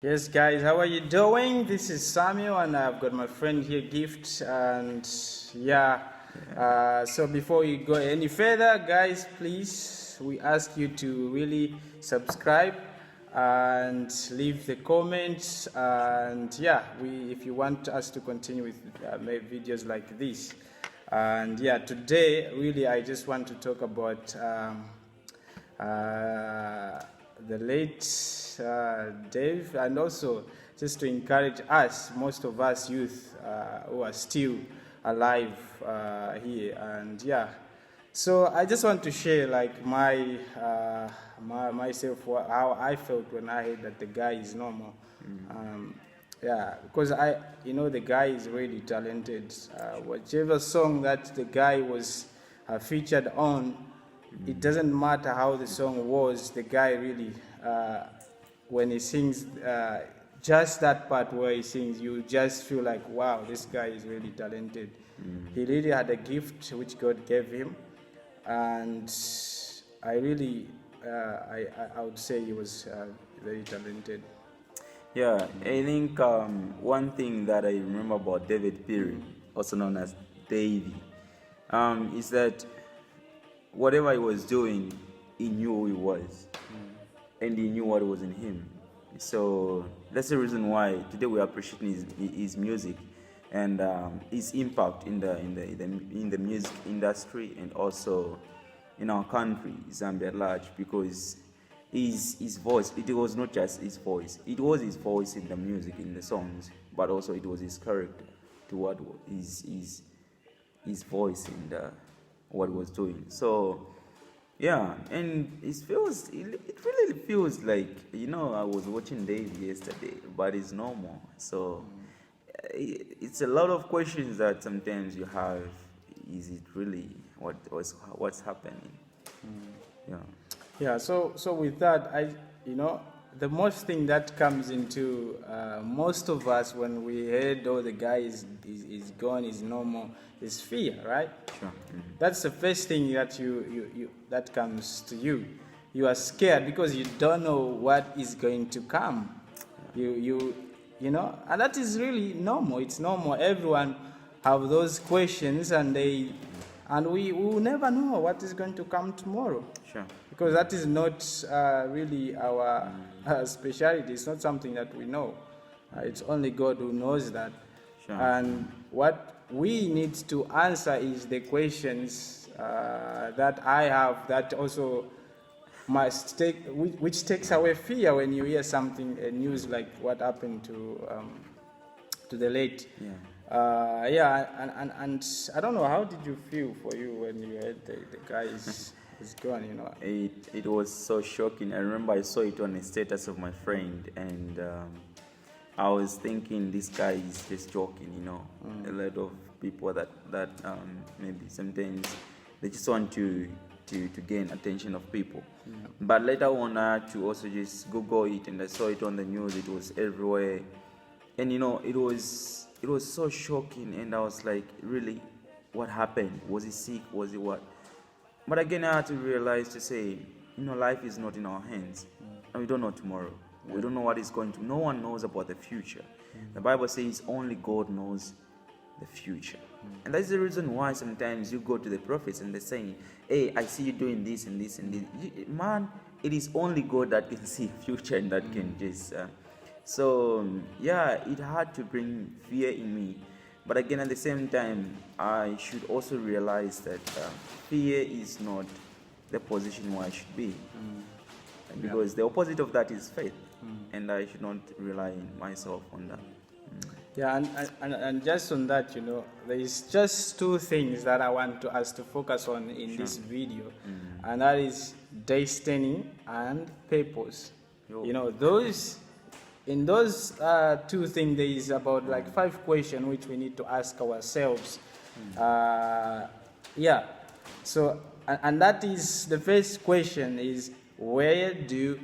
Yes, guys, how are you doing? This is Samuel, and I've got my friend here, Gift, and yeah. So before we go any further, guys, please, we ask you to really subscribe and leave the comments, and yeah, if you want us to continue with make videos like this, and yeah, today really I just want to talk about. The late Daev, and also just to encourage us, most of us youth who are still alive here, and yeah. So I just want to share like myself how I felt when I heard that the guy is normal. Yeah, because the guy is really talented. Whichever song that the guy was featured on, it doesn't matter how the song was, the guy really, when he sings, just that part where he sings, you just feel like, wow, this guy is really talented. He really had a gift which God gave him, and I really, I would say he was very talented. Yeah, I think one thing that I remember about David Perry, also known as Davey, is that whatever he was doing, he knew who he was, and he knew what was in him. So that's the reason why today we are appreciating his music and his impact in the music industry and also in our country, Zambia at large, because his voice, it was not just his voice, it was his voice in the music, in the songs, but also it was his character to what his voice in what he was doing. So yeah, and it really feels like, I was watching Dave yesterday, but it's normal. So it's a lot of questions that sometimes you have. Is it really what's happening? Yeah. Yeah, so with that, the most thing that comes into most of us when we heard, oh, the guy is gone, is normal, is fear, right? Sure. That's the first thing that you that comes to you. You are scared because you don't know what is going to come. And that is really normal. It's normal. Everyone have those questions, and we will never know what is going to come tomorrow. Sure. Because that is not really our specialty. It's not something that we know. It's only God who knows that. Sure. And what we need to answer is the questions that I have, that also which takes away fear when you hear something, news like what happened to the late. Yeah. And I don't know, how did you feel for you when you heard the guy is gone, It was so shocking. I remember I saw it on a status of my friend, and I was thinking this guy is just joking, A lot of people that maybe sometimes they just want to gain attention of people. But later on I had to also just Google it, and I saw it on the news. It was everywhere, and it was so shocking, and I was like, really, what happened? Was he sick? Was he what? But again, I had to realize to say, life is not in our hands, and we don't know tomorrow. We don't know what is going to. No one knows about the future. The Bible says only God knows the future, and that's the reason why sometimes you go to the prophets and they're saying, "Hey, I see you doing this and this and this." Man, it is only God that can see future and that can just. So yeah, it had to bring fear in me. But again, at the same time, I should also realize that fear is not the position where I should be. Because the opposite of that is faith. And I should not rely on myself on that. Yeah, and just on that, there is just two things that I want us to focus on in this video. And that is destiny and purpose. In those two things, there is about like 5 questions which we need to ask ourselves. So, and that is, the first question is, where do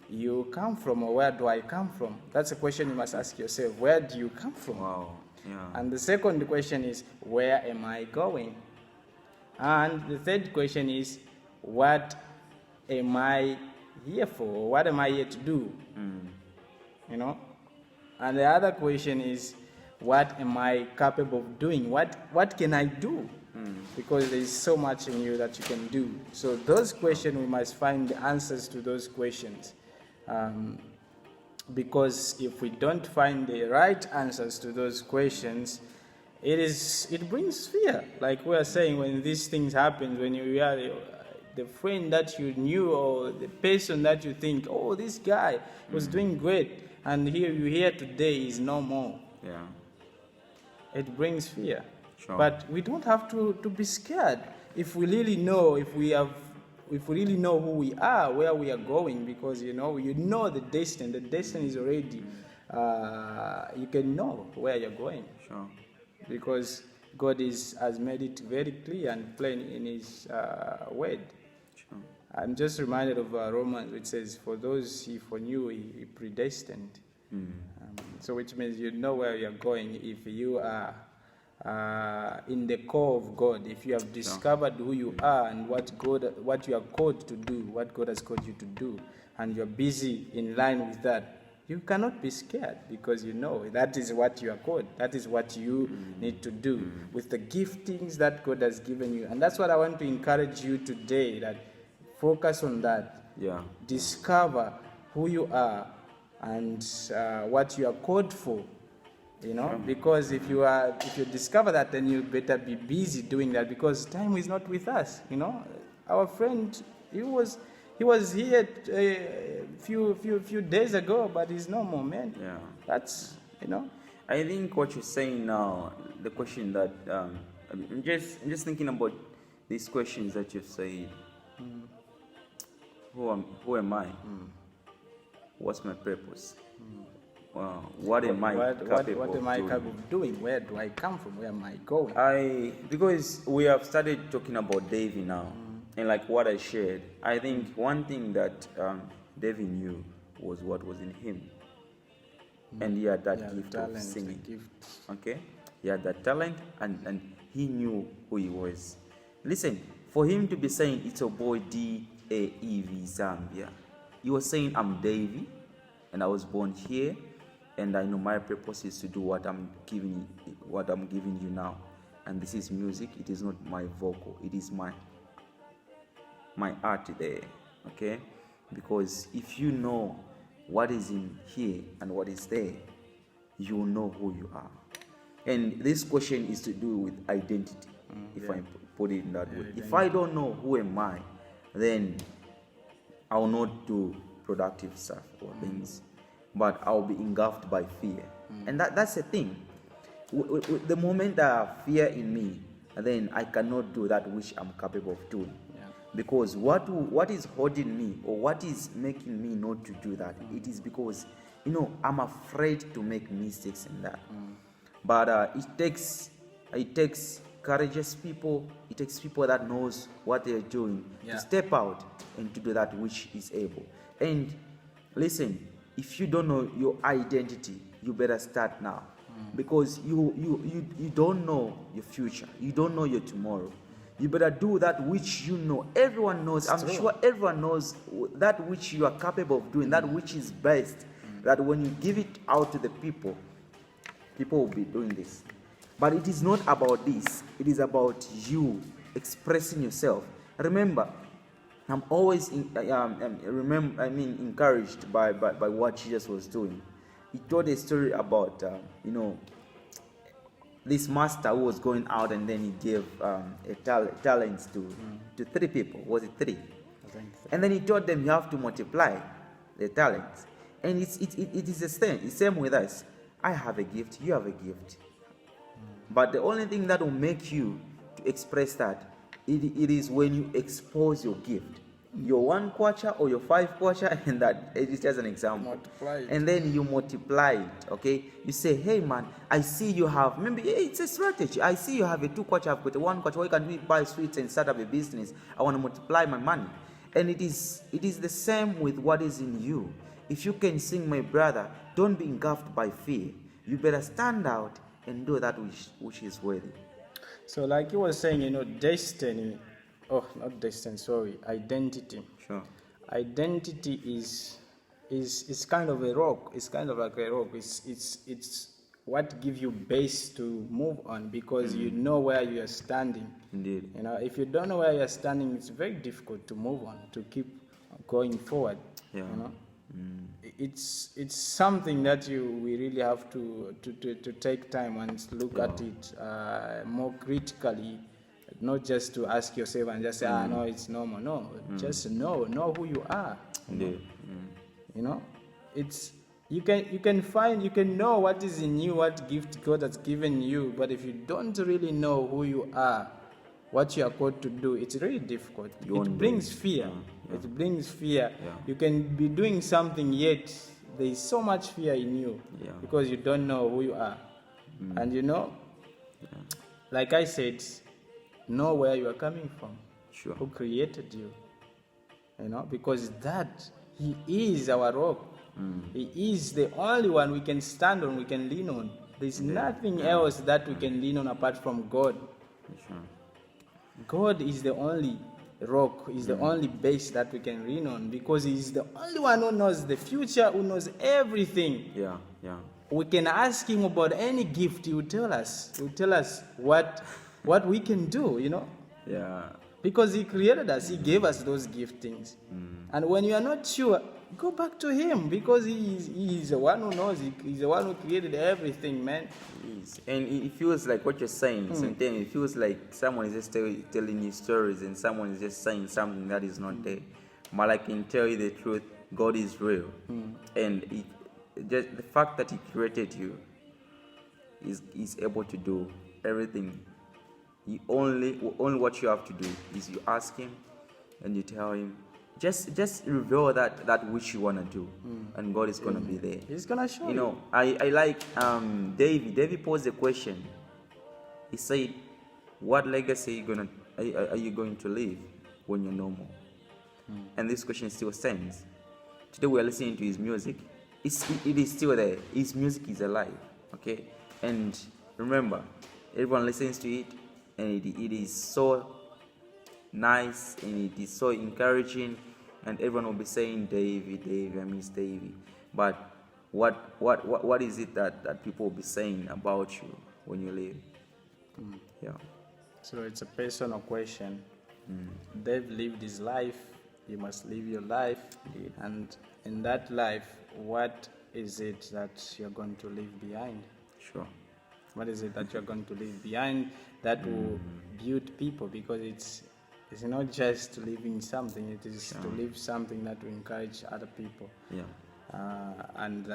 you come from, or where do I come from? That's a question you must ask yourself. Where do you come from? Wow. Yeah. And the second question is, where am I going? And the third question is, what am I here for? What am I here to do? And the other question is, what am I capable of doing? What can I do? Because there is so much in you that you can do. So those questions, we must find the answers to those questions. Because if we don't find the right answers to those questions, it brings fear. Like we are saying, when these things happen, when you are the friend that you knew or the person that you think, oh, this guy was doing great, and here you hear today is no more. Yeah. It brings fear. Sure. But we don't have to be scared if we really know, if we really know who we are, where we are going, because you know the destiny. The destiny is already, you can know where you're going. Sure. Because God has made it very clear and plain in His word. Sure. I'm just reminded of Romans, which says, "For those He foreknew, He predestined." So which means you know where you're going if you are in the core of God. If you have discovered who you are and what you are called to do, what God has called you to do, and you're busy in line with that, you cannot be scared, because you know that is what you are called. That is what you need to do with the giftings that God has given you. And that's what I want to encourage you today, that focus on that. Yeah. Discover who you are and what you are called for. Because if you discover that, then you better be busy doing that, because time is not with us. Our friend, he was here a few days ago, but he's no more, man. Yeah. That's I think what you're saying now, the question that I'm just thinking about these questions that you've said. Who am I? What's my purpose? What am I capable of doing? Where do I come from? Where am I going? Because we have started talking about David now, and like what I shared, I think one thing that David knew was what was in him, and he had that gift of singing. Okay, he had that talent, and he knew who he was. Listen, for him to be saying it's a boy Daev Zambia, he was saying I'm David, and I was born here. And I know my purpose is to do what I'm giving you now. And this is music. It is not my vocal. It is my art there. Okay? Because if you know what is in here and what is there, you will know who you are. And this question is to do with identity, if I put it in that way. If I don't know who am I, then I will not do productive stuff or things. But I'll be engulfed by fear. And that's the thing. The moment I have fear in me, then I cannot do that which I'm capable of doing. Yeah. Because what is holding me, or what is making me not to do that, it is because, I'm afraid to make mistakes in that. But it takes courageous people, it takes people that knows what they're doing to step out and to do that which is able. And listen, if you don't know your identity, you better start now, because you don't know your future, you don't know your tomorrow. You better do that which you know. Everyone knows. I'm sure everyone knows that which you are capable of doing, that which is best. That when you give it out to the people will be doing this. But it is not about this. It is about you expressing yourself. Remember, I'm always encouraged by what Jesus was doing. He told a story about this master who was going out, and then he gave talents to 3 people. Was it 3? And then he told them you have to multiply the talents. And it is the same. It's the same with us. I have a gift. You have a gift. But the only thing that will make you to express that, it is when you expose your gift, your 1 kwacha or your 5 kwacha, and that is just an example. Multiply it. And then you multiply it, okay? You say, hey man, I see you have, maybe it's a strategy. I see you have a 2 kwacha, I've got a 1 kwacha. Why can't we buy sweets and start up a business? I want to multiply my money. And it is the same with what is in you. If you can sing, my brother, don't be engulfed by fear. You better stand out and do that which is worthy. So like you were saying, destiny, not destiny, sorry, identity. Sure. Identity is is kind of a rock. It's kind of like a rock. It's what gives you base to move on, because you know where you are standing. Indeed. You know, if you don't know where you are standing, it's very difficult to move on, to keep going forward. Yeah. You know, it's something that we really have to take time and look at it more critically, not just to ask yourself and just say, no, it's normal. No, just know who you are. Indeed. You know, it's you can know what is in you, what gift God has given you, but if you don't really know who you are, what you are called to do, it's really difficult. It brings fear. It brings fear. You can be doing something, yet there is so much fear in you because you don't know who you are. And you know, like I said, know where you are coming from. Sure. Who created you? You know, because that He is our rock. He is the only one we can stand on, we can lean on. There's nothing else that we can lean on apart from God. Sure. God is the only rock, is the only base that we can lean on, because He is the only one who knows the future, who knows everything. Yeah. We can ask Him about any gift, He will tell us. He will tell us what we can do, you know. Yeah. Because He created us, He gave us those giftings. And when you are not sure, go back to Him, because He is the one who knows. He's the one who created everything, man. Yes. And it feels like what you're saying. Sometimes it feels like someone is just telling you stories, and someone is just saying something that is not there. But I can tell you the truth, God is real. And just the fact that He created you is able to do everything. Only what you have to do is you ask Him and you tell Him, just reveal that which you want to do, and God is going to be there. He's going to show you. You know, I like David posed a question. He said, what legacy are you going to leave when you're no more? And this question still stands. Today we are listening to his music. It is still there. His music is alive. Okay? And remember, everyone listens to it, and it is so nice, and it is so encouraging, and everyone will be saying, Davey, I miss Davey. But what is it that people will be saying about you when you leave? Yeah. So it's a personal question. They've lived his life. You must live your life. And in that life, what is it that you're going to leave behind? Sure. What is it that you're going to leave behind that will build people? Because it's not just living something, it is to live something that will encourage other people. Yeah. And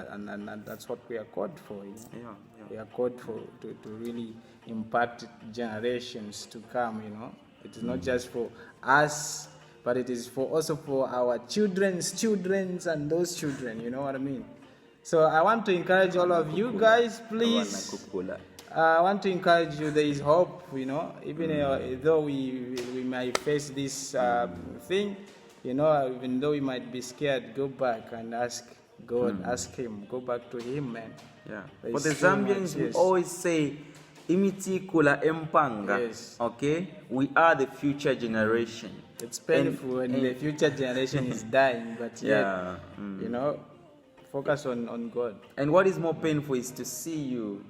that's what we are called for. You know? Yeah. We are called to really impact generations to come. You know, it is not just for us, but it is also for our children's children and those children. You know what I mean? So I want to encourage all of you guys, please. I want to encourage you. There is hope. You know, even though we might face this thing, you know, even though we might be scared, go back and ask God, ask Him, go back to Him, man. Yeah. For the Zambians, we always say, "Imiti kula empanga." Yes. Okay, we are the future generation. It's painful when the future generation is dying, but yet, you know, focus on God. And what is more painful is to see you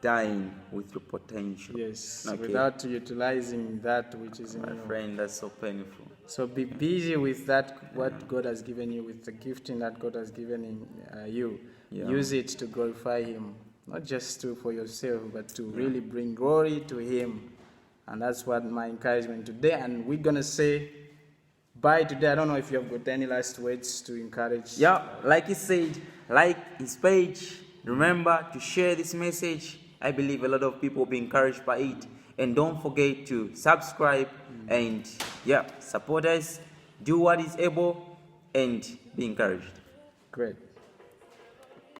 dying with your potential. Yes, okay. Without utilizing that which is in you. My friend, that's so painful. So be busy with that, what God has given you, with the gifting that God has given in you. Yeah. Use it to glorify Him, not just for yourself, but to really bring glory to Him. And that's what my encouragement today. And we're going to say bye today. I don't know if you have got any last words to encourage. Yeah, like he said, like his page. Remember to share this message. I believe a lot of people will be encouraged by it. And don't forget to subscribe and support us. Do what is able and be encouraged. Great.